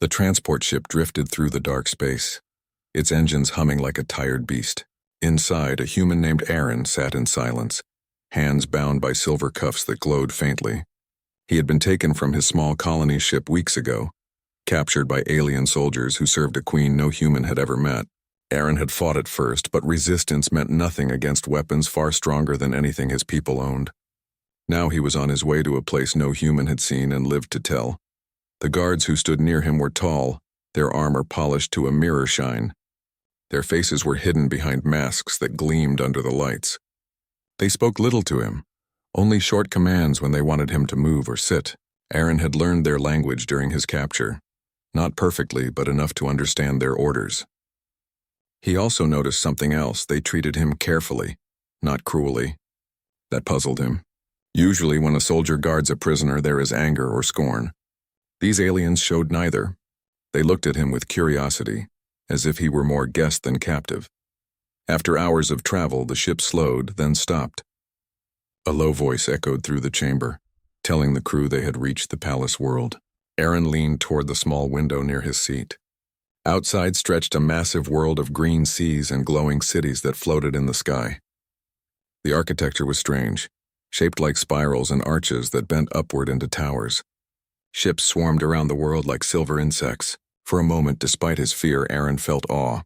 The transport ship drifted through the dark space, its engines humming like a tired beast. Inside, a human named Aaron sat in silence, hands bound by silver cuffs that glowed faintly. He had been taken from his small colony ship weeks ago, captured by alien soldiers who served a queen no human had ever met. Aaron had fought at first, but resistance meant nothing against weapons far stronger than anything his people owned. Now he was on his way to a place no human had seen and lived to tell. The guards who stood near him were tall, their armor polished to a mirror shine. Their faces were hidden behind masks that gleamed under the lights. They spoke little to him, only short commands when they wanted him to move or sit. Aaron had learned their language during his capture, not perfectly, but enough to understand their orders. He also noticed something else. They treated him carefully, not cruelly. That puzzled him. Usually when a soldier guards a prisoner, there is anger or scorn. These aliens showed neither. They looked at him with curiosity, as if he were more guest than captive. After hours of travel, the ship slowed, then stopped. A low voice echoed through the chamber, telling the crew they had reached the palace world. Aaron leaned toward the small window near his seat. Outside stretched a massive world of green seas and glowing cities that floated in the sky. The architecture was strange, shaped like spirals and arches that bent upward into towers. Ships swarmed around the world like silver insects. For a moment, despite his fear, Aaron felt awe.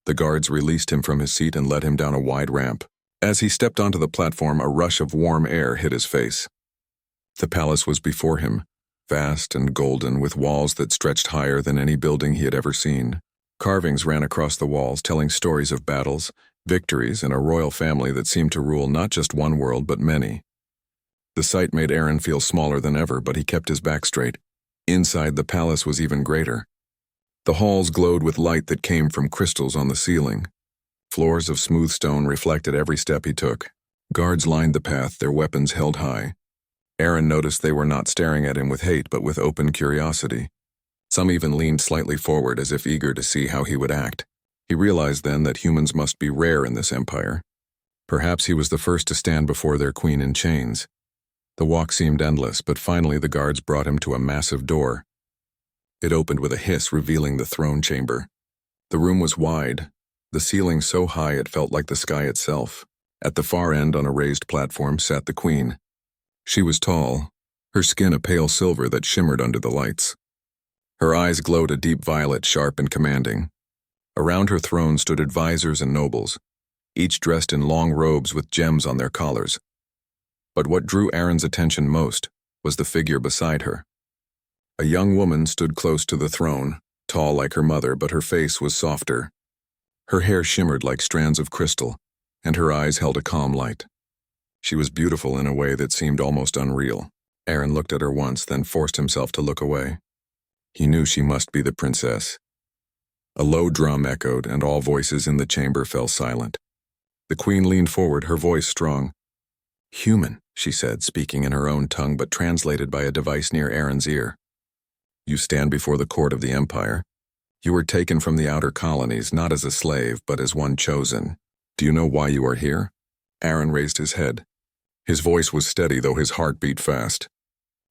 The guards released him from his seat and led him down a wide ramp. As he stepped onto the platform, a rush of warm air hit his face. The palace was before him, vast and golden, with walls that stretched higher than any building he had ever seen. Carvings ran across the walls, telling stories of battles, victories, and a royal family that seemed to rule not just one world but many. The sight made Aaron feel smaller than ever, but he kept his back straight. Inside, the palace was even greater. The halls glowed with light that came from crystals on the ceiling. Floors of smooth stone reflected every step he took. Guards lined the path, their weapons held high. Aaron noticed they were not staring at him with hate, but with open curiosity. Some even leaned slightly forward as if eager to see how he would act. He realized then that humans must be rare in this empire. Perhaps he was the first to stand before their queen in chains. The walk seemed endless, but finally the guards brought him to a massive door. It opened with a hiss, revealing the throne chamber. The room was wide, the ceiling so high it felt like the sky itself. At the far end, on a raised platform, sat the queen. She was tall, her skin a pale silver that shimmered under the lights. Her eyes glowed a deep violet, sharp and commanding. Around her throne stood advisors and nobles, each dressed in long robes with gems on their collars. But what drew Aaron's attention most was the figure beside her. A young woman stood close to the throne, tall like her mother, but her face was softer. Her hair shimmered like strands of crystal, and her eyes held a calm light. She was beautiful in a way that seemed almost unreal. Aaron looked at her once, then forced himself to look away. He knew she must be the princess. A low drum echoed, and all voices in the chamber fell silent. The queen leaned forward, her voice strong. "Human," she said, speaking in her own tongue but translated by a device near Aaron's ear. "You stand before the court of the empire. You were taken from the outer colonies, not as a slave, but as one chosen. Do you know why you are here?" Aaron raised his head. His voice was steady, though his heart beat fast.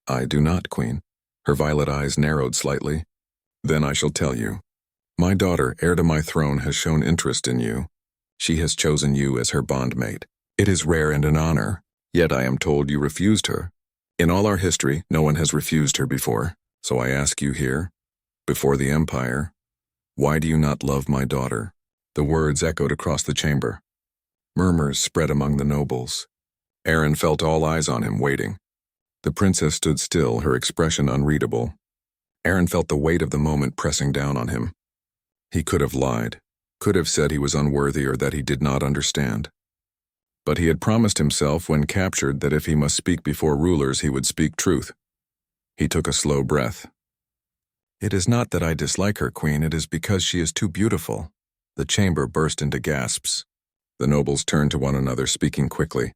"I do not, Queen." Her violet eyes narrowed slightly. "Then I shall tell you. My daughter, heir to my throne, has shown interest in you. She has chosen you as her bondmate. It is rare and an honor, yet I am told you refused her. In all our history, no one has refused her before. So I ask you here, before the empire, why do you not love my daughter?" The words echoed across the chamber. Murmurs spread among the nobles. Aaron felt all eyes on him, waiting. The princess stood still, her expression unreadable. Aaron felt the weight of the moment pressing down on him. He could have lied, could have said he was unworthy or that he did not understand. But he had promised himself when captured that if he must speak before rulers, he would speak truth. He took a slow breath. "It is not that I dislike her, Queen, it is because she is too beautiful." The chamber burst into gasps. The nobles turned to one another, speaking quickly.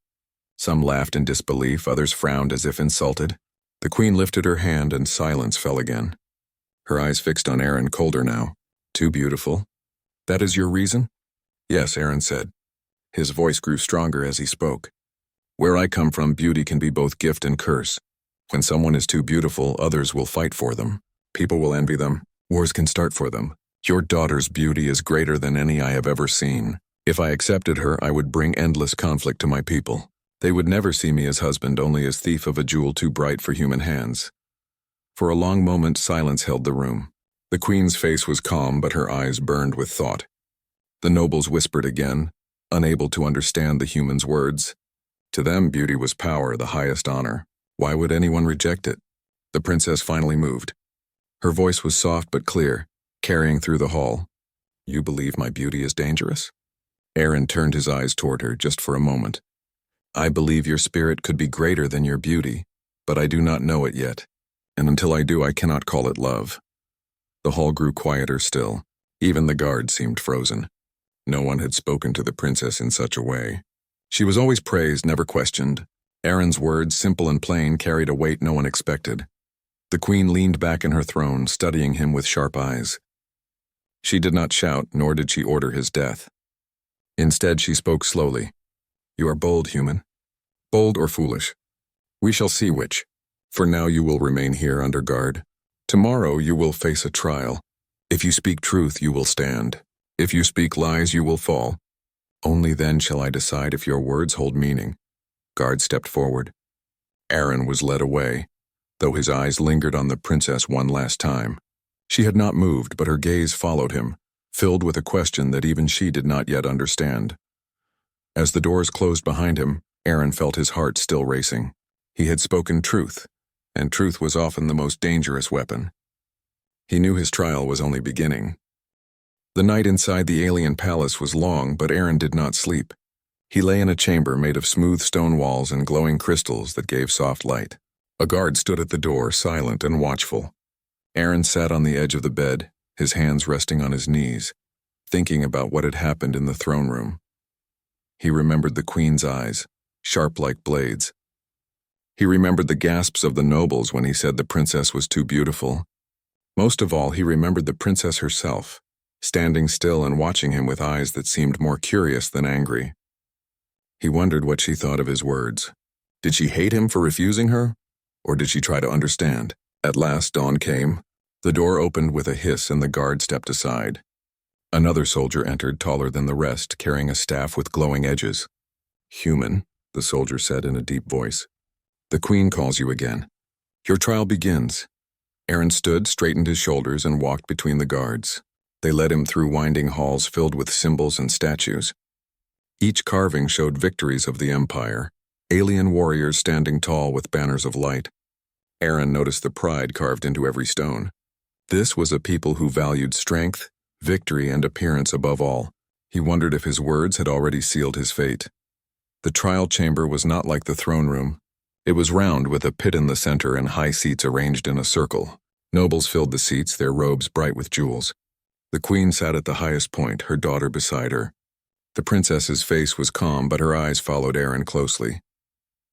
Some laughed in disbelief, others frowned as if insulted. The queen lifted her hand and silence fell again. Her eyes fixed on Aaron, colder now. "Too beautiful? That is your reason?" "Yes," Aaron said. His voice grew stronger as he spoke. "Where I come from, beauty can be both gift and curse. When someone is too beautiful, others will fight for them. People will envy them, Wars can start for them. Your daughter's beauty is greater than any I have ever seen. If I accepted her, I would bring endless conflict to my people. They would never see me as husband, only as thief of a jewel too bright for human hands. For a long moment, silence held the room. The queen's face was calm, but her eyes burned with thought. The nobles whispered again, unable to understand the human's words. To them, beauty was power, the highest honor. Why would anyone reject it? The princess finally moved. Her voice was soft but clear, carrying through the hall. You believe my beauty is dangerous? Aaron turned his eyes toward her just for a moment. I believe your spirit could be greater than your beauty, but I do not know it yet, and until I do, I cannot call it love. The hall grew quieter still. Even the guards seemed frozen. No one had spoken to the princess in such a way. She was always praised, never questioned. Aaron's words, simple and plain, carried a weight no one expected. The queen leaned back in her throne, studying him with sharp eyes. She did not shout, nor did she order his death. Instead, she spoke slowly. You are bold, human. Bold or foolish. We shall see which. For now you will remain here under guard. Tomorrow you will face a trial. If you speak truth, you will stand. If you speak lies, you will fall. Only then shall I decide if your words hold meaning. Guard stepped forward. Aaron was led away, though his eyes lingered on the princess one last time. She had not moved, but her gaze followed him, filled with a question that even she did not yet understand. As the doors closed behind him, Aaron felt his heart still racing. He had spoken truth, and truth was often the most dangerous weapon. He knew his trial was only beginning. The night inside the alien palace was long, but Aaron did not sleep. He lay in a chamber made of smooth stone walls and glowing crystals that gave soft light. A guard stood at the door, silent and watchful. Aaron sat on the edge of the bed, his hands resting on his knees, thinking about what had happened in the throne room. He remembered the queen's eyes, sharp like blades. He remembered the gasps of the nobles when he said the princess was too beautiful. Most of all, he remembered the princess herself, standing still and watching him with eyes that seemed more curious than angry. He wondered what she thought of his words. Did she hate him for refusing her? Or did she try to understand? At last, dawn came. The door opened with a hiss and the guard stepped aside. Another soldier entered, taller than the rest, carrying a staff with glowing edges. Human, the soldier said in a deep voice. The queen calls you again. Your trial begins. Aaron stood, straightened his shoulders, and walked between the guards. They led him through winding halls filled with symbols and statues. Each carving showed victories of the Empire, alien warriors standing tall with banners of light. Aaron noticed the pride carved into every stone. This was a people who valued strength, victory, and appearance above all. He wondered if his words had already sealed his fate. The trial chamber was not like the throne room. It was round with a pit in the center and high seats arranged in a circle. Nobles filled the seats, their robes bright with jewels. The queen sat at the highest point, her daughter beside her. The princess's face was calm, but her eyes followed Aaron closely.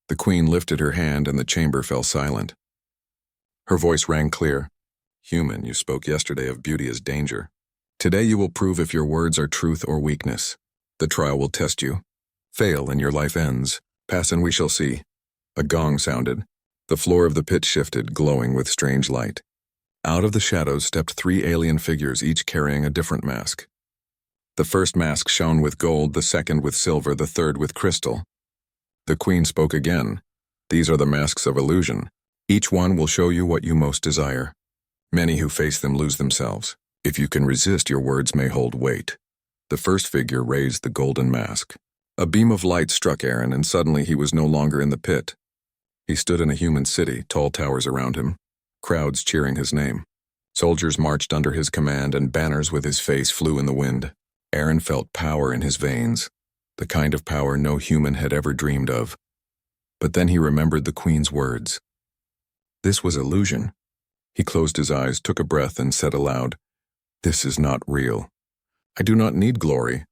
The queen lifted her hand and the chamber fell silent. Her voice rang clear. Human, you spoke yesterday of beauty as danger. Today you will prove if your words are truth or weakness. The trial will test you. Fail and your life ends. Pass and we shall see. A gong sounded. The floor of the pit shifted, glowing with strange light. Out of the shadows stepped 3 alien figures, each carrying a different mask. The first mask shone with gold, the second with silver, the third with crystal. The queen spoke again. These are the masks of illusion. Each one will show you what you most desire. Many who face them lose themselves. If you can resist, your words may hold weight. The first figure raised the golden mask. A beam of light struck Aaron, and suddenly he was no longer in the pit. He stood in a human city, tall towers around him, crowds cheering his name. Soldiers marched under his command, and banners with his face flew in the wind. Aaron felt power in his veins, the kind of power no human had ever dreamed of. But then he remembered the queen's words. This was illusion. He closed his eyes, took a breath, and said aloud, "This is not real. I do not need glory."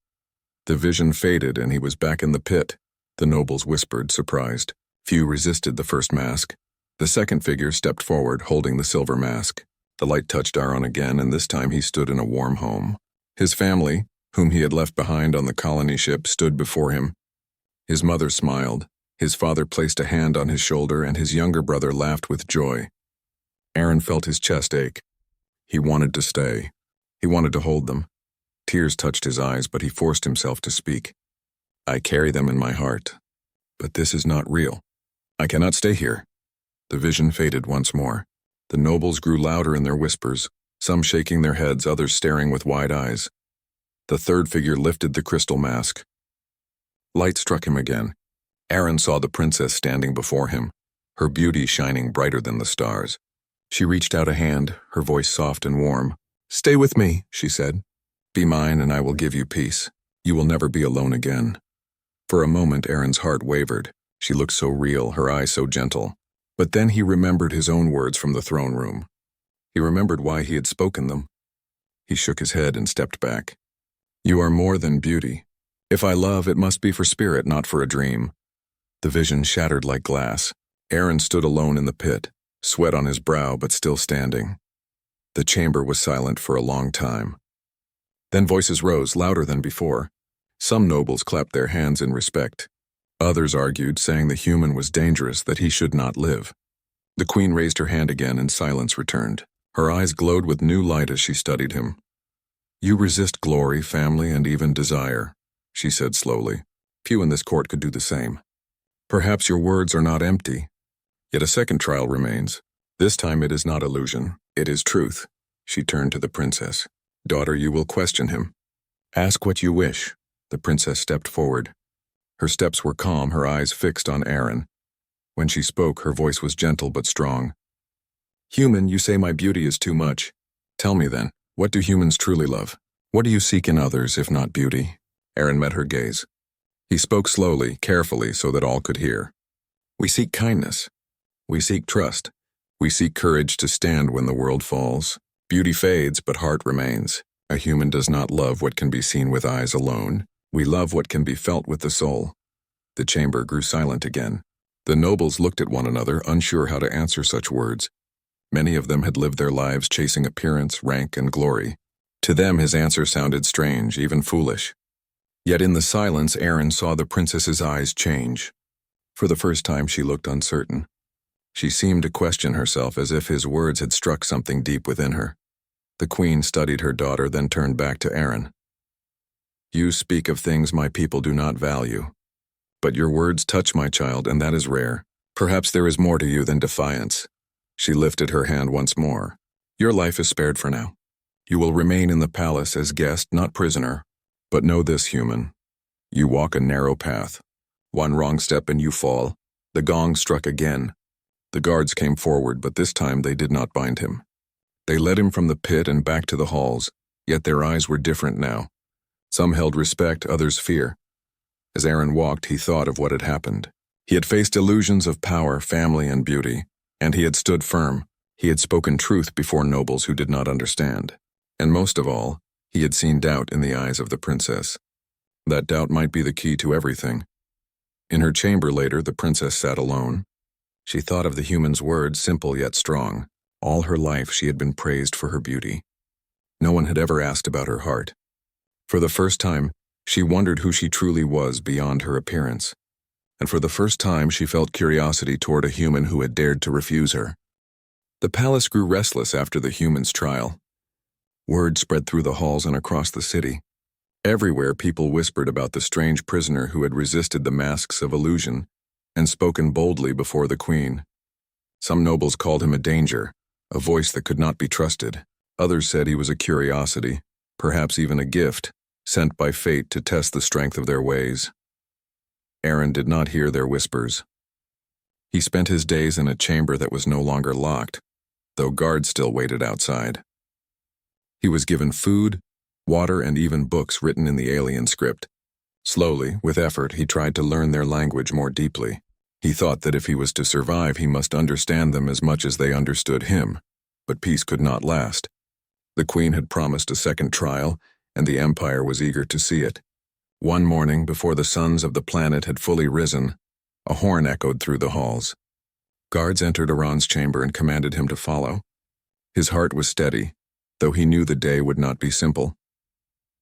The vision faded, and he was back in the pit. The nobles whispered, surprised. Few resisted the first mask. The second figure stepped forward, holding the silver mask. The light touched Aaron again, and this time he stood in a warm home. His family, whom he had left behind on the colony ship, stood before him. His mother smiled. His father placed a hand on his shoulder, and his younger brother laughed with joy. Aaron felt his chest ache. He wanted to stay. He wanted to hold them. Tears touched his eyes, but he forced himself to speak. I carry them in my heart. But this is not real. I cannot stay here. The vision faded once more. The nobles grew louder in their whispers, some shaking their heads, others staring with wide eyes. The third figure lifted the crystal mask. Light struck him again. Aaron saw the princess standing before him, her beauty shining brighter than the stars. She reached out a hand, her voice soft and warm. "Stay with me," she said. "Be mine and I will give you peace. You will never be alone again." For a moment, Aaron's heart wavered. She looked so real, her eyes so gentle. But then he remembered his own words from the throne room. He remembered why he had spoken them. He shook his head and stepped back. "You are more than beauty. If I love, it must be for spirit, not for a dream." The vision shattered like glass. Aaron stood alone in the pit, sweat on his brow but still standing. The chamber was silent for a long time. Then voices rose, louder than before. Some nobles clapped their hands in respect. Others argued, saying the human was dangerous, that he should not live. The queen raised her hand again and silence returned. Her eyes glowed with new light as she studied him. "You resist glory, family, and even desire," she said slowly. "Few in this court could do the same. Perhaps your words are not empty. Yet a second trial remains. This time it is not illusion, it is truth." She turned to the princess. "Daughter, you will question him. Ask what you wish." The princess stepped forward. Her steps were calm, her eyes fixed on Aaron. When she spoke, her voice was gentle but strong. "Human, you say my beauty is too much. Tell me then, what do humans truly love? What do you seek in others, if not beauty?" Aaron met her gaze. He spoke slowly, carefully, so that all could hear. "We seek kindness. We seek trust. We seek courage to stand when the world falls. Beauty fades, but heart remains. A human does not love what can be seen with eyes alone. We love what can be felt with the soul." The chamber grew silent again. The nobles looked at one another, unsure how to answer such words. Many of them had lived their lives chasing appearance, rank, and glory. To them his answer sounded strange, even foolish. Yet in the silence, Aaron saw the princess's eyes change. For the first time she looked uncertain. She seemed to question herself, as if his words had struck something deep within her. The queen studied her daughter, then turned back to Aaron. "You speak of things my people do not value. But your words touch my child, and that is rare. Perhaps there is more to you than defiance." She lifted her hand once more. "Your life is spared for now. You will remain in the palace as guest, not prisoner. But know this, human. You walk a narrow path. One wrong step and you fall." The gong struck again. The guards came forward, but this time they did not bind him. They led him from the pit and back to the halls, yet their eyes were different now. Some held respect, others fear. As Aaron walked, he thought of what had happened. He had faced illusions of power, family, and beauty, and he had stood firm. He had spoken truth before nobles who did not understand. And most of all, he had seen doubt in the eyes of the princess. That doubt might be the key to everything. In her chamber later, the princess sat alone. She thought of the human's words, simple yet strong. All her life she had been praised for her beauty. No one had ever asked about her heart. For the first time, she wondered who she truly was beyond her appearance. And for the first time, she felt curiosity toward a human who had dared to refuse her. The palace grew restless after the human's trial. Word spread through the halls and across the city. Everywhere people whispered about the strange prisoner who had resisted the masks of illusion and spoken boldly before the queen. Some nobles called him a danger, a voice that could not be trusted. Others said he was a curiosity, perhaps even a gift, sent by fate to test the strength of their ways. Aaron did not hear their whispers. He spent his days in a chamber that was no longer locked, though guards still waited outside. He was given food, water, and even books written in the alien script. Slowly, with effort, he tried to learn their language more deeply. He thought that if he was to survive, he must understand them as much as they understood him. But peace could not last. The queen had promised a second trial, and the empire was eager to see it. One morning, before the suns of the planet had fully risen, a horn echoed through the halls. Guards entered Aaron's chamber and commanded him to follow. His heart was steady, though he knew the day would not be simple.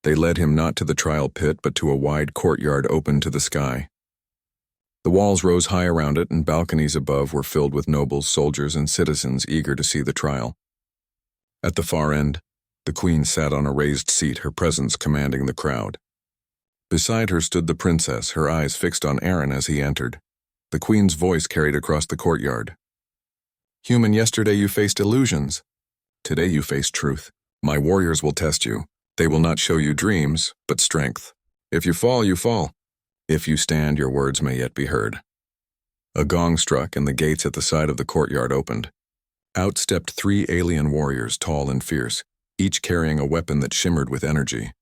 They led him not to the trial pit, but to a wide courtyard open to the sky. The walls rose high around it, and balconies above were filled with nobles, soldiers, and citizens eager to see the trial. At the far end, the queen sat on a raised seat, her presence commanding the crowd. Beside her stood the princess, her eyes fixed on Aaron as he entered. The queen's voice carried across the courtyard. "Human, yesterday you faced illusions. Today you face truth. My warriors will test you. They will not show you dreams, but strength. If you fall, you fall. If you stand, your words may yet be heard." A gong struck and the gates at the side of the courtyard opened. Out stepped 3 alien warriors, tall and fierce, each carrying a weapon that shimmered with energy.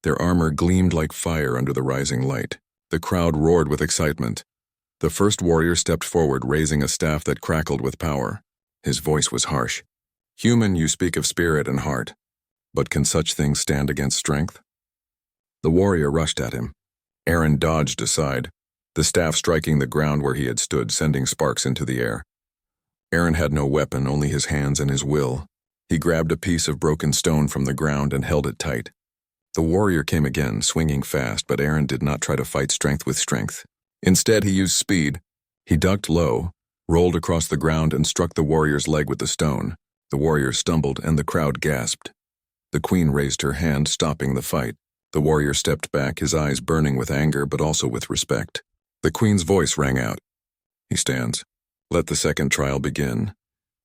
Their armor gleamed like fire under the rising light. The crowd roared with excitement. The first warrior stepped forward, raising a staff that crackled with power. His voice was harsh. "Human, you speak of spirit and heart, but can such things stand against strength?" The warrior rushed at him. Aaron dodged aside, the staff striking the ground where he had stood, sending sparks into the air. Aaron had no weapon, only his hands and his will. He grabbed a piece of broken stone from the ground and held it tight. The warrior came again, swinging fast, but Aaron did not try to fight strength with strength. Instead, he used speed. He ducked low, rolled across the ground, and struck the warrior's leg with the stone. The warrior stumbled, and the crowd gasped. The queen raised her hand, stopping the fight. The warrior stepped back, his eyes burning with anger, but also with respect. The queen's voice rang out. "He stands. Let the second trial begin."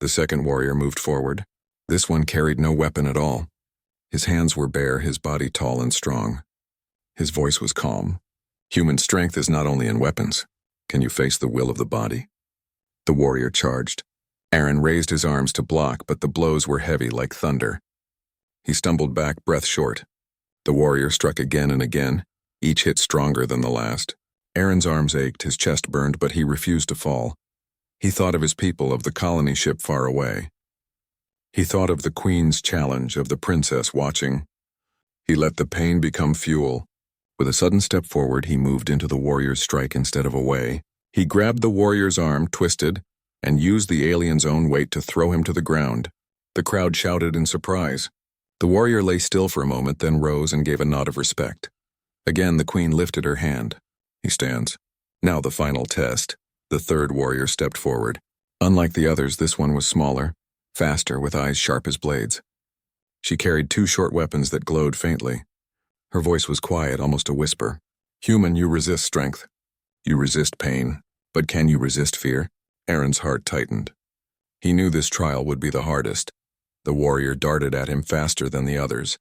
The second warrior moved forward. This one carried no weapon at all. His hands were bare, his body tall and strong. His voice was calm. "Human strength is not only in weapons. Can you face the will of the body?" The warrior charged. Aaron raised his arms to block, but the blows were heavy like thunder. He stumbled back, breath short. The warrior struck again and again, each hit stronger than the last. Aaron's arms ached, his chest burned, but he refused to fall. He thought of his people, of the colony ship far away. He thought of the queen's challenge, of the princess watching. He let the pain become fuel. With a sudden step forward, he moved into the warrior's strike instead of away. He grabbed the warrior's arm, twisted, and used the alien's own weight to throw him to the ground. The crowd shouted in surprise. The warrior lay still for a moment, then rose and gave a nod of respect. Again, the queen lifted her hand. "He stands." Now the final test. The third warrior stepped forward. Unlike the others, this one was smaller, faster, with eyes sharp as blades. She carried 2 short weapons that glowed faintly. Her voice was quiet, almost a whisper. "Human, you resist strength. You resist pain. But can you resist fear?" Aaron's heart tightened. He knew this trial would be the hardest. The warrior darted at him faster than the others.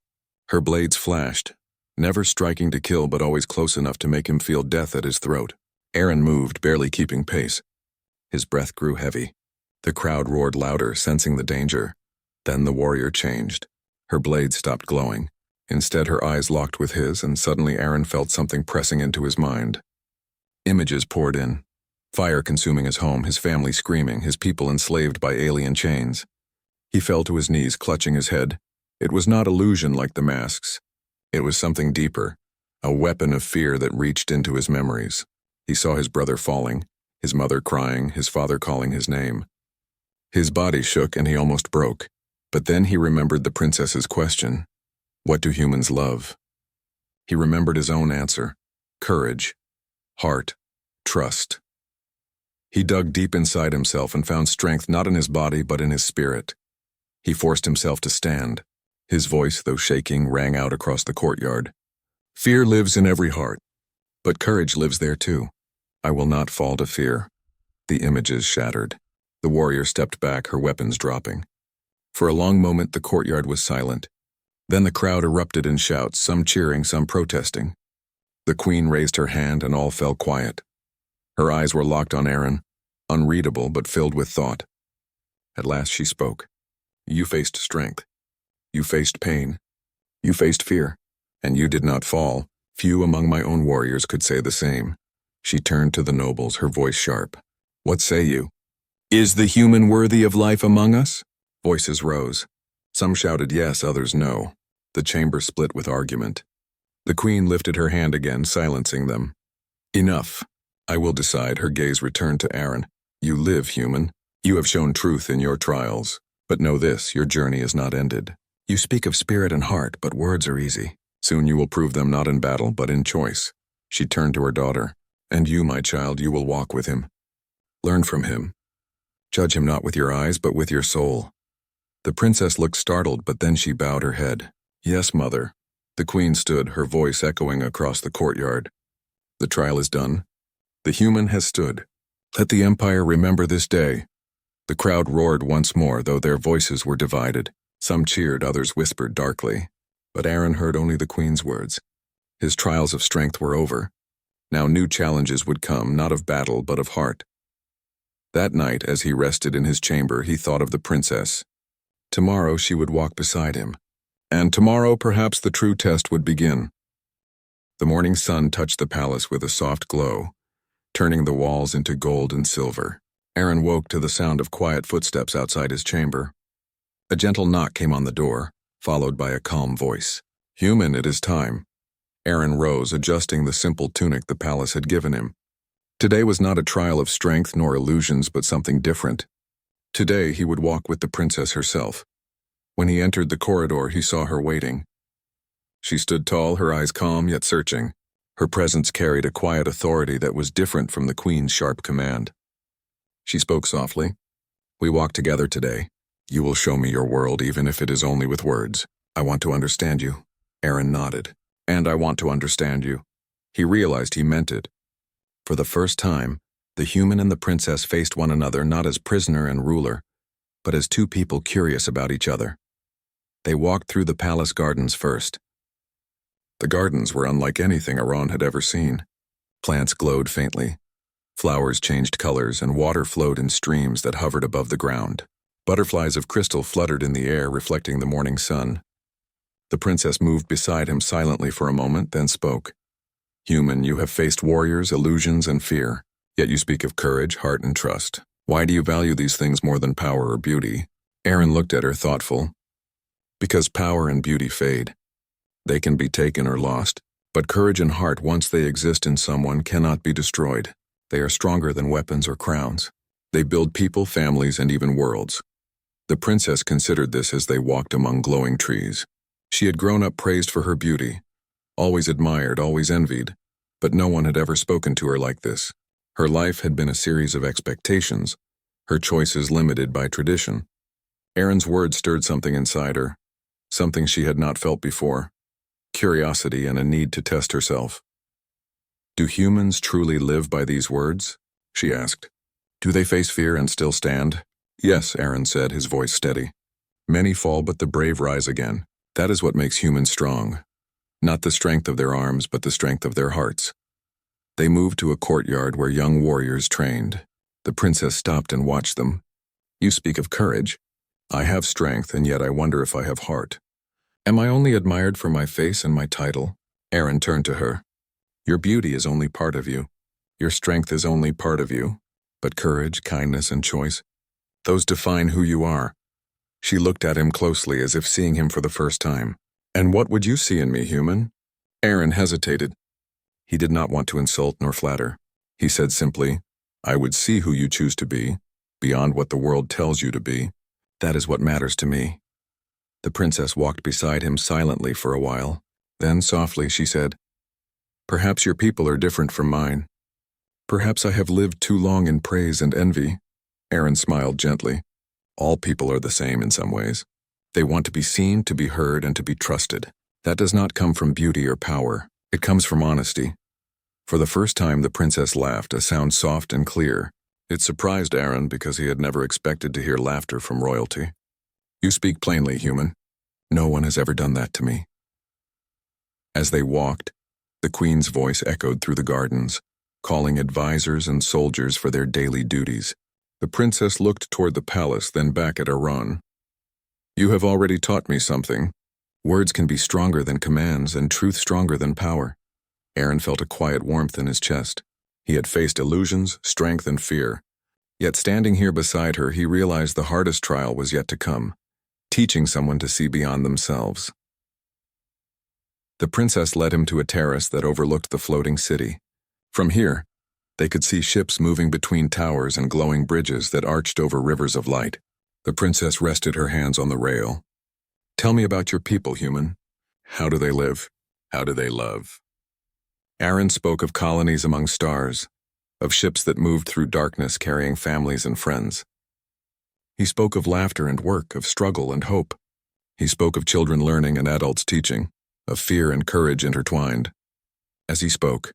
Her blades flashed, never striking to kill but always close enough to make him feel death at his throat. Aaron moved, barely keeping pace. His breath grew heavy. The crowd roared louder, sensing the danger. Then the warrior changed. Her blade stopped glowing. Instead, her eyes locked with his, and suddenly Aaron felt something pressing into his mind. Images poured in. Fire consuming his home, his family screaming, his people enslaved by alien chains. He fell to his knees, clutching his head. It was not illusion like the masks. It was something deeper, a weapon of fear that reached into his memories. He saw his brother falling, his mother crying, his father calling his name. His body shook and he almost broke. But then he remembered the princess's question. What do humans love? He remembered his own answer. Courage, heart, trust. He dug deep inside himself and found strength not in his body but in his spirit. He forced himself to stand. His voice, though shaking, rang out across the courtyard. Fear lives in every heart, but courage lives there too. I will not fall to fear. The images shattered. The warrior stepped back, her weapons dropping. For a long moment, the courtyard was silent. Then the crowd erupted in shouts, some cheering, some protesting. The queen raised her hand and all fell quiet. Her eyes were locked on Aaron, unreadable but filled with thought. At last she spoke. You faced strength. You faced pain. You faced fear. And you did not fall. Few among my own warriors could say the same. She turned to the nobles, her voice sharp. What say you? Is the human worthy of life among us? Voices rose. Some shouted yes, others no. The chamber split with argument. The queen lifted her hand again, silencing them. Enough. I will decide. Her gaze returned to Aaron. You live, human. You have shown truth in your trials. But know this, your journey is not ended. You speak of spirit and heart, but words are easy. Soon you will prove them not in battle, but in choice. She turned to her daughter. And you, my child, you will walk with him. Learn from him. Judge him not with your eyes, but with your soul. The princess looked startled, but then she bowed her head. Yes, mother. The queen stood, her voice echoing across the courtyard. The trial is done. The human has stood. Let the empire remember this day. The crowd roared once more, though their voices were divided. Some cheered, others whispered darkly. But Aaron heard only the queen's words. His trials of strength were over. Now new challenges would come, not of battle, but of heart. That night, as he rested in his chamber, he thought of the princess. Tomorrow she would walk beside him. And tomorrow perhaps the true test would begin. The morning sun touched the palace with a soft glow, turning the walls into gold and silver. Aaron woke to the sound of quiet footsteps outside his chamber. A gentle knock came on the door, followed by a calm voice. Human, it is time. Aaron rose, adjusting the simple tunic the palace had given him. Today was not a trial of strength nor illusions, but something different. Today he would walk with the princess herself. When he entered the corridor, he saw her waiting. She stood tall, her eyes calm yet searching. Her presence carried a quiet authority that was different from the queen's sharp command. She spoke softly. We walk together today. You will show me your world, even if it is only with words. I want to understand you. Aaron nodded. And I want to understand you. He realized he meant it. For the first time, the human and the princess faced one another not as prisoner and ruler, but as two people curious about each other. They walked through the palace gardens first. The gardens were unlike anything Aaron had ever seen. Plants glowed faintly. Flowers changed colors, and water flowed in streams that hovered above the ground. Butterflies of crystal fluttered in the air, reflecting the morning sun. The princess moved beside him silently for a moment, then spoke. Human, you have faced warriors, illusions, and fear. Yet you speak of courage, heart, and trust. Why do you value these things more than power or beauty? Aaron looked at her, thoughtful. Because power and beauty fade. They can be taken or lost. But courage and heart, once they exist in someone, cannot be destroyed. They are stronger than weapons or crowns. They build people, families, and even worlds. The princess considered this as they walked among glowing trees. She had grown up praised for her beauty, always admired, always envied, but no one had ever spoken to her like this. Her life had been a series of expectations, her choices limited by tradition. Aaron's words stirred something inside her, something she had not felt before, curiosity and a need to test herself. Do humans truly live by these words? She asked. Do they face fear and still stand? Yes, Aaron said, his voice steady. Many fall, but the brave rise again. That is what makes humans strong. Not the strength of their arms, but the strength of their hearts. They moved to a courtyard where young warriors trained. The princess stopped and watched them. You speak of courage. I have strength, and yet I wonder if I have heart. Am I only admired for my face and my title? Aaron turned to her. Your beauty is only part of you. Your strength is only part of you. But courage, kindness, and choice, those define who you are. She looked at him closely, as if seeing him for the first time. And what would you see in me, human? Aaron hesitated. He did not want to insult nor flatter. He said simply, I would see who you choose to be, beyond what the world tells you to be. That is what matters to me. The princess walked beside him silently for a while. Then softly she said, Perhaps your people are different from mine. Perhaps I have lived too long in praise and envy. Aaron smiled gently. All people are the same in some ways. They want to be seen, to be heard, and to be trusted. That does not come from beauty or power. It comes from honesty. For the first time, the princess laughed, a sound soft and clear. It surprised Aaron because he had never expected to hear laughter from royalty. You speak plainly, human. No one has ever done that to me. As they walked, the queen's voice echoed through the gardens, calling advisors and soldiers for their daily duties. The princess looked toward the palace, then back at Aaron. You have already taught me something. Words can be stronger than commands, and truth stronger than power. Aaron felt a quiet warmth in his chest. He had faced illusions, strength, and fear. Yet standing here beside her, he realized the hardest trial was yet to come, teaching someone to see beyond themselves. The princess led him to a terrace that overlooked the floating city. From here, they could see ships moving between towers and glowing bridges that arched over rivers of light. The princess rested her hands on the rail. Tell me about your people, human. How do they live? How do they love? Aaron spoke of colonies among stars, of ships that moved through darkness carrying families and friends. He spoke of laughter and work, of struggle and hope. He spoke of children learning and adults teaching, of fear and courage intertwined. As he spoke,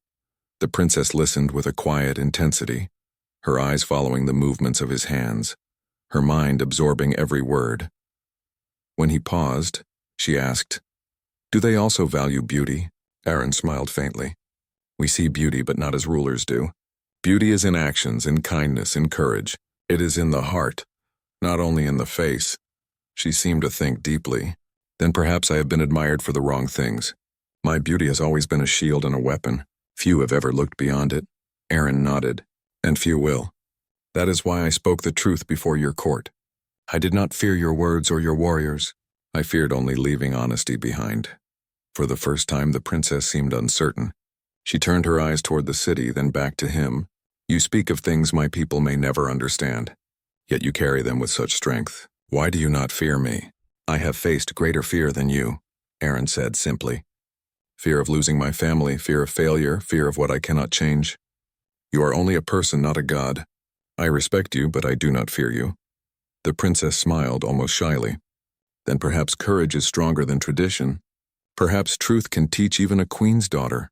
the princess listened with a quiet intensity, her eyes following the movements of his hands, her mind absorbing every word. When he paused, she asked, "Do they also value beauty?" Aaron smiled faintly. "We see beauty, but not as rulers do. Beauty is in actions, in kindness, in courage. It is in the heart, not only in the face." She seemed to think deeply. "Then perhaps I have been admired for the wrong things. My beauty has always been a shield and a weapon. Few have ever looked beyond it." Aaron nodded. "And few will. That is why I spoke the truth before your court. I did not fear your words or your warriors. I feared only leaving honesty behind." For the first time, the princess seemed uncertain. She turned her eyes toward the city, then back to him. "You speak of things my people may never understand, yet you carry them with such strength. Why do you not fear me?" "I have faced greater fear than you," Aaron said simply. "Fear of losing my family, fear of failure, fear of what I cannot change. You are only a person, not a god. I respect you, but I do not fear you." The princess smiled almost shyly. "Then perhaps courage is stronger than tradition. Perhaps truth can teach even a queen's daughter."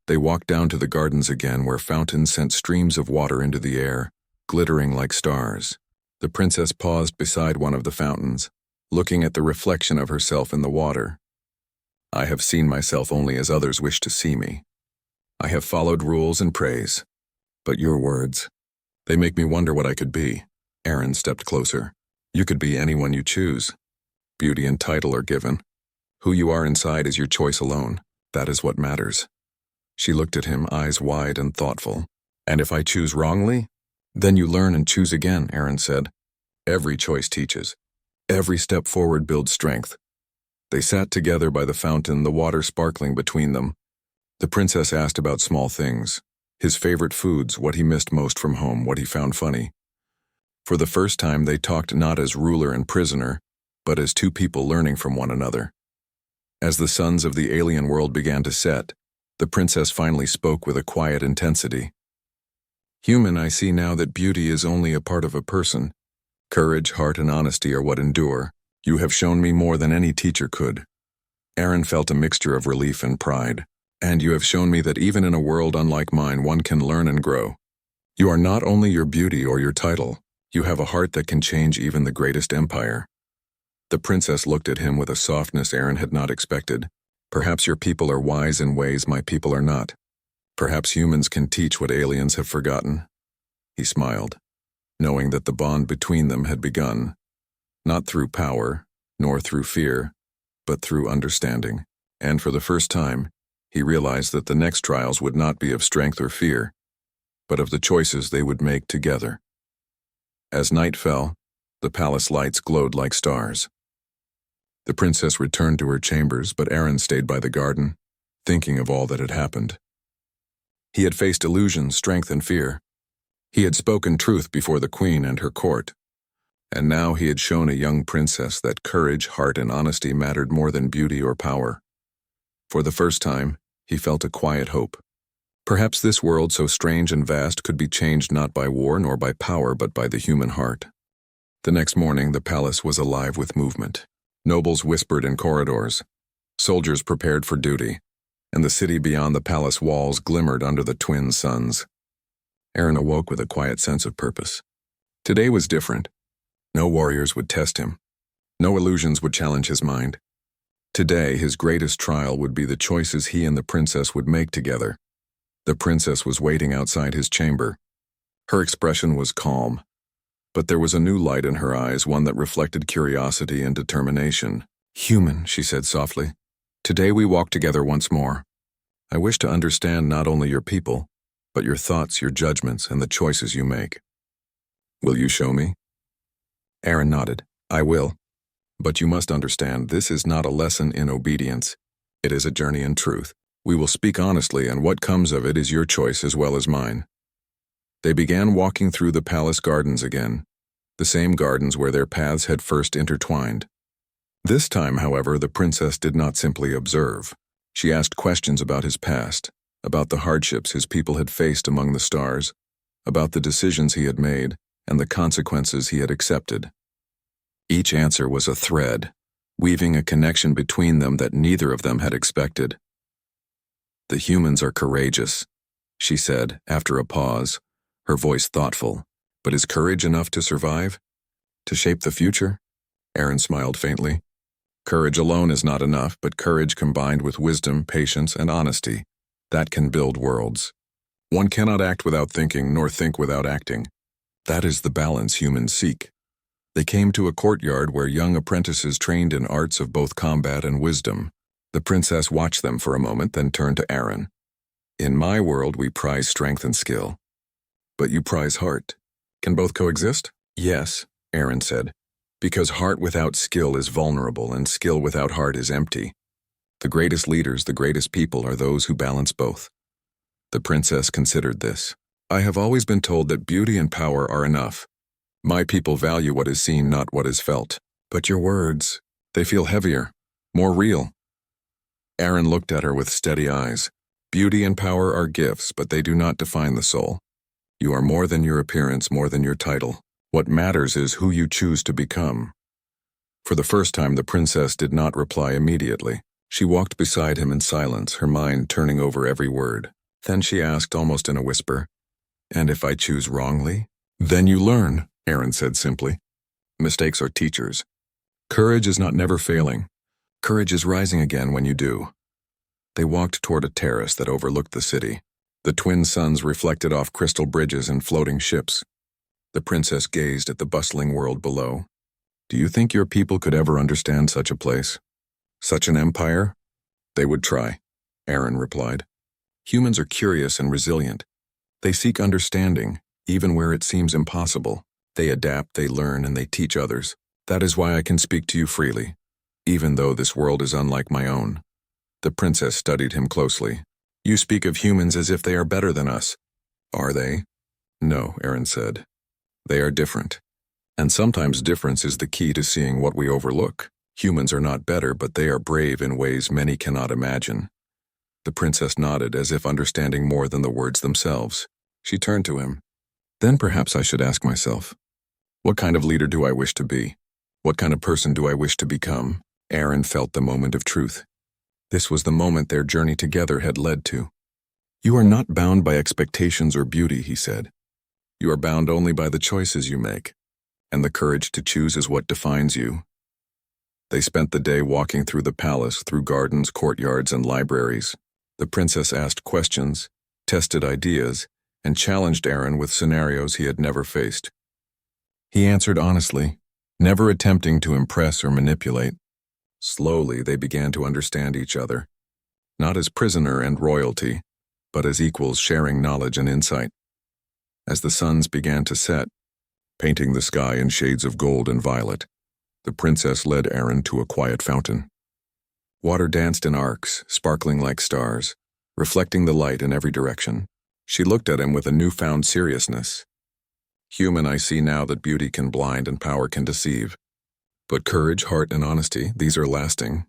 They walked down to the gardens again, where fountains sent streams of water into the air, glittering like stars. The princess paused beside one of the fountains, looking at the reflection of herself in the water. "I have seen myself only as others wish to see me. I have followed rules and praise. But your words, they make me wonder what I could be." Aaron stepped closer. "You could be anyone you choose. Beauty and title are given. Who you are inside is your choice alone. That is what matters." She looked at him, eyes wide and thoughtful. "And if I choose wrongly?" "Then you learn and choose again," Aaron said. "Every choice teaches. Every step forward builds strength." They sat together by the fountain, the water sparkling between them. The princess asked about small things, his favorite foods, what he missed most from home, what he found funny. For the first time, they talked not as ruler and prisoner, but as two people learning from one another. As the suns of the alien world began to set, the princess finally spoke with a quiet intensity. "Human, I see now that beauty is only a part of a person. Courage, heart, and honesty are what endure. You have shown me more than any teacher could." Aaron felt a mixture of relief and pride. "And you have shown me that even in a world unlike mine, one can learn and grow. You are not only your beauty or your title, you have a heart that can change even the greatest empire." The princess looked at him with a softness Aaron had not expected. "Perhaps your people are wise in ways my people are not. Perhaps humans can teach what aliens have forgotten." He smiled, knowing that the bond between them had begun, not through power, nor through fear, but through understanding. And for the first time, he realized that the next trials would not be of strength or fear, but of the choices they would make together. As night fell, the palace lights glowed like stars. The princess returned to her chambers, but Aaron stayed by the garden, thinking of all that had happened. He had faced illusion, strength, and fear. He had spoken truth before the queen and her court. And now he had shown a young princess that courage, heart, and honesty mattered more than beauty or power. For the first time, he felt a quiet hope. Perhaps this world, so strange and vast, could be changed not by war nor by power, but by the human heart. The next morning, the palace was alive with movement. Nobles whispered in corridors. Soldiers prepared for duty, and the city beyond the palace walls glimmered under the twin suns. Aaron awoke with a quiet sense of purpose. Today was different. No warriors would test him. No illusions would challenge his mind. Today, his greatest trial would be the choices he and the princess would make together. The princess was waiting outside his chamber. Her expression was calm, but there was a new light in her eyes, one that reflected curiosity and determination. "Human," she said softly, "today we walk together once more. I wish to understand not only your people, but your thoughts, your judgments, and the choices you make. Will you show me?" Aaron nodded. "I will. But you must understand, this is not a lesson in obedience. It is a journey in truth. We will speak honestly, and what comes of it is your choice as well as mine." They began walking through the palace gardens again, the same gardens where their paths had first intertwined. This time, however, the princess did not simply observe. She asked questions about his past, about the hardships his people had faced among the stars, about the decisions he had made, and the consequences he had accepted. Each answer was a thread, weaving a connection between them that neither of them had expected. "The humans are courageous," she said after a pause, her voice thoughtful. "But is courage enough to survive? To shape the future?" Aaron smiled faintly. "Courage alone is not enough, but courage combined with wisdom, patience, and honesty, that can build worlds. One cannot act without thinking, nor think without acting. That is the balance humans seek." They came to a courtyard where young apprentices trained in arts of both combat and wisdom. The princess watched them for a moment, then turned to Aaron. "In my world, we prize strength and skill. But you prize heart. Can both coexist?" "Yes," Aaron said, "because heart without skill is vulnerable and skill without heart is empty. The greatest leaders, the greatest people are those who balance both." The princess considered this. "I have always been told that beauty and power are enough. My people value what is seen, not what is felt. But your words, they feel heavier, more real." Aaron looked at her with steady eyes. "Beauty and power are gifts, but they do not define the soul. You are more than your appearance, more than your title. What matters is who you choose to become." For the first time, the princess did not reply immediately. She walked beside him in silence, her mind turning over every word. Then she asked, almost in a whisper, "And if I choose wrongly?" "Then you learn," Aaron said simply. "Mistakes are teachers. Courage is not never failing. Courage is rising again when you do." They walked toward a terrace that overlooked the city. The twin suns reflected off crystal bridges and floating ships. The princess gazed at the bustling world below. "Do you think your people could ever understand such a place? Such an empire?" "They would try," Aaron replied. "Humans are curious and resilient. They seek understanding, even where it seems impossible. They adapt, they learn, and they teach others. That is why I can speak to you freely, even though this world is unlike my own." The princess studied him closely. "You speak of humans as if they are better than us. Are they?" "No," Aaron said. "They are different. And sometimes difference is the key to seeing what we overlook. Humans are not better, but they are brave in ways many cannot imagine." The princess nodded, as if understanding more than the words themselves. She turned to him. "Then perhaps I should ask myself, what kind of leader do I wish to be? What kind of person do I wish to become?" Aaron felt the moment of truth. This was the moment their journey together had led to. "You are not bound by expectations or beauty," he said. "You are bound only by the choices you make, and the courage to choose is what defines you." They spent the day walking through the palace, through gardens, courtyards, and libraries. The princess asked questions, tested ideas, and challenged Aaron with scenarios he had never faced. He answered honestly, never attempting to impress or manipulate. Slowly, they began to understand each other, not as prisoner and royalty, but as equals sharing knowledge and insight. As the suns began to set, painting the sky in shades of gold and violet, the princess led Aaron to a quiet fountain. Water danced in arcs, sparkling like stars, reflecting the light in every direction. She looked at him with a newfound seriousness. "Human, I see now that beauty can blind and power can deceive. But courage, heart, and honesty, these are lasting.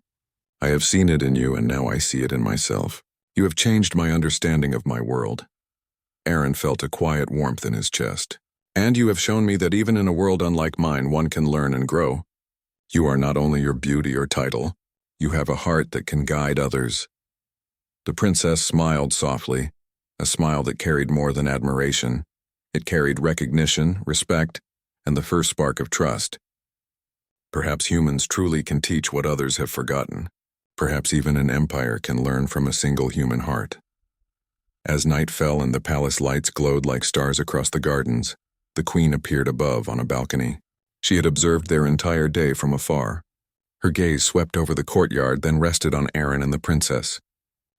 I have seen it in you, and now I see it in myself. You have changed my understanding of my world." Aaron felt a quiet warmth in his chest. "And you have shown me that even in a world unlike mine, one can learn and grow. You are not only your beauty or title, you have a heart that can guide others." The princess smiled softly, a smile that carried more than admiration. It carried recognition, respect, and the first spark of trust. Perhaps humans truly can teach what others have forgotten. Perhaps even an empire can learn from a single human heart. As night fell and the palace lights glowed like stars across the gardens, the queen appeared above on a balcony. She had observed their entire day from afar. Her gaze swept over the courtyard, then rested on Aaron and the princess.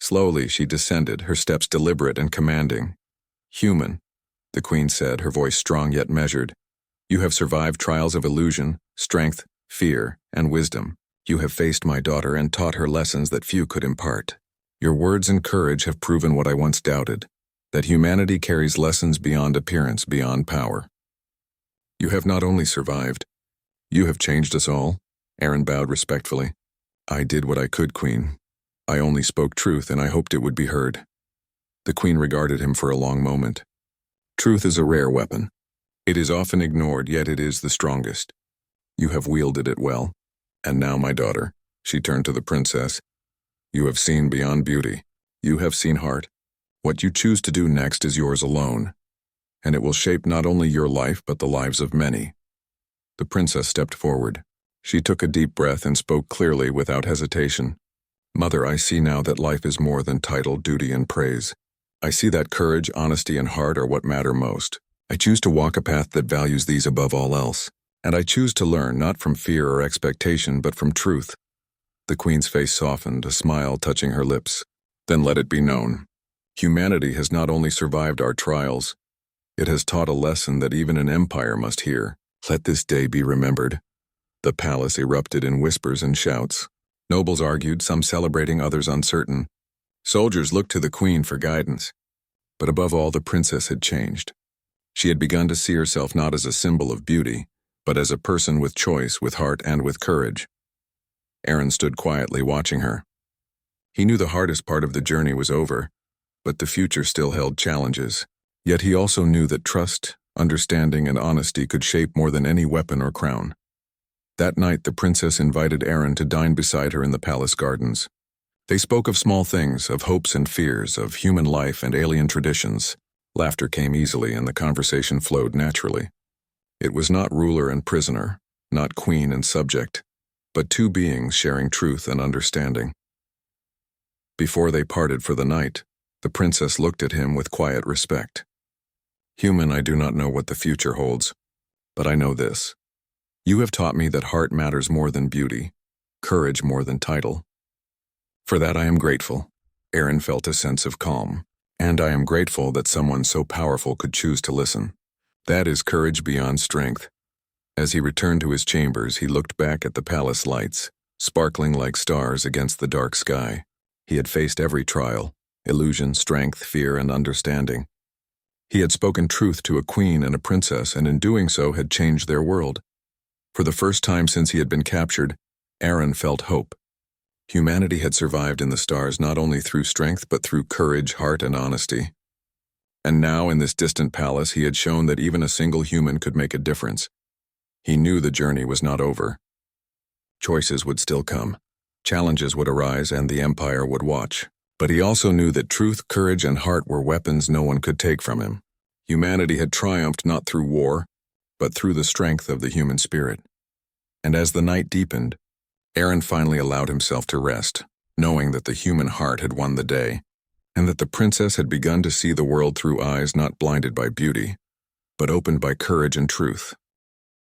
Slowly she descended, her steps deliberate and commanding. "Human," the queen said, her voice strong yet measured. "You have survived trials of illusion, strength, fear, and wisdom. You have faced my daughter and taught her lessons that few could impart. Your words and courage have proven what I once doubted, that humanity carries lessons beyond appearance, beyond power. You have not only survived, you have changed us all." Aaron bowed respectfully. "I did what I could, Queen. I only spoke truth, and I hoped it would be heard." The queen regarded him for a long moment. "Truth is a rare weapon. It is often ignored, yet it is the strongest. You have wielded it well. And now, my daughter, she turned to the princess, you have seen beyond beauty. You have seen heart. What you choose to do next is yours alone, and it will shape not only your life but the lives of many. The princess stepped forward. She took a deep breath and spoke clearly without hesitation. Mother, I see now that life is more than title, duty, and praise. I see that courage, honesty, and heart are what matter most. I choose to walk a path that values these above all else, and I choose to learn not from fear or expectation but from truth. The queen's face softened, a smile touching her lips. Then let it be known. Humanity has not only survived our trials, it has taught a lesson that even an empire must hear. Let this day be remembered. The palace erupted in whispers and shouts. Nobles argued, some celebrating, others uncertain. Soldiers looked to the queen for guidance. But above all, the princess had changed. She had begun to see herself not as a symbol of beauty, but as a person with choice, with heart, and with courage. Aaron stood quietly watching her. He knew the hardest part of the journey was over, but the future still held challenges. Yet he also knew that trust, understanding, and honesty could shape more than any weapon or crown. That night, the princess invited Aaron to dine beside her in the palace gardens. They spoke of small things, of hopes and fears, of human life and alien traditions. Laughter came easily and the conversation flowed naturally. It was not ruler and prisoner, not queen and subject, but two beings sharing truth and understanding. Before they parted for the night, the princess looked at him with quiet respect. Human, I do not know what the future holds, but I know this. You have taught me that heart matters more than beauty, courage more than title. For that I am grateful. Aaron felt a sense of calm, and I am grateful that someone so powerful could choose to listen. That is courage beyond strength. As he returned to his chambers, he looked back at the palace lights, sparkling like stars against the dark sky. He had faced every trial, illusion, strength, fear, and understanding. He had spoken truth to a queen and a princess, and in doing so had changed their world. For the first time since he had been captured, Aaron felt hope. Humanity had survived in the stars not only through strength but through courage, heart, and honesty. And now in this distant palace he had shown that even a single human could make a difference. He knew the journey was not over. Choices would still come, challenges would arise, and the empire would watch. But he also knew that truth, courage, and heart were weapons no one could take from him. Humanity had triumphed not through war, but through the strength of the human spirit. And as the night deepened, Aaron finally allowed himself to rest, knowing that the human heart had won the day, and that the princess had begun to see the world through eyes not blinded by beauty, but opened by courage and truth.